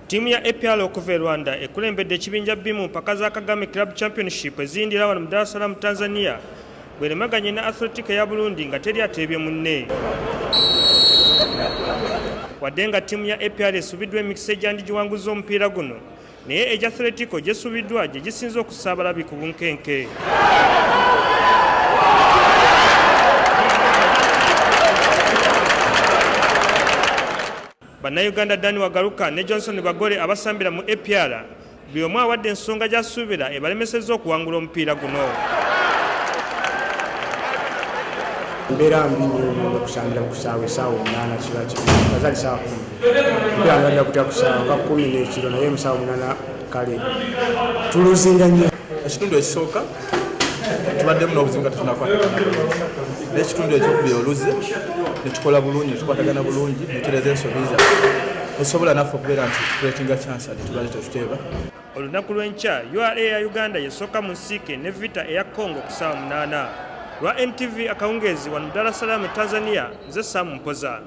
Ttiimu ya APR okuva Rwanda ekulembedde ekibinja B mu mpaka za Kagame Club Championship ezindira wano mu Dar es Salaam Tanzania bweremaganye na Athletico ya Burundi nga teri atebye munne. Wadde nga ttiimu ya APR esubiddwa emikisa egyandigiwanguza omupiira guno, naye egya Athletico gyesubiddwa gye gisinze okusaabalabi ku bunkenke. Bannayuganda Dani Wagaruka ne Johnson Bagole abasambira mu APR buli omu awadde ensonga gy'asuubira ebalemesezza okuwangula omupiira guno. Mbeera mbi nnyo okusambira ku kisaawe essaawa 8 kiba kibi kazali ssaawa 10 mbeera ngadda kutya ku ssaawa nga 10 n'ekiro naye mu ssaawa 8 kale tuluzinga nnyo. Ekitundu ekisooka tubaddemu n'obuzibu nga tetunakwatagana bulungi, n'ekitundu ekyokubiri oluze ne tukola bulungi ne tukwatagana bulungi ne tutereeza ensobi zaffe esobola naffe okubeera nti tukuleetinga chance ati tubale tetuteeba. Olunaku lw'enkya URA ya Uganda yesooka mu nsiike ne Vita eya Congo ku ssaawa 8. Lwa NTV akawungeezi wano Dar es Salaam Tanzania, nze Sam Mpoza.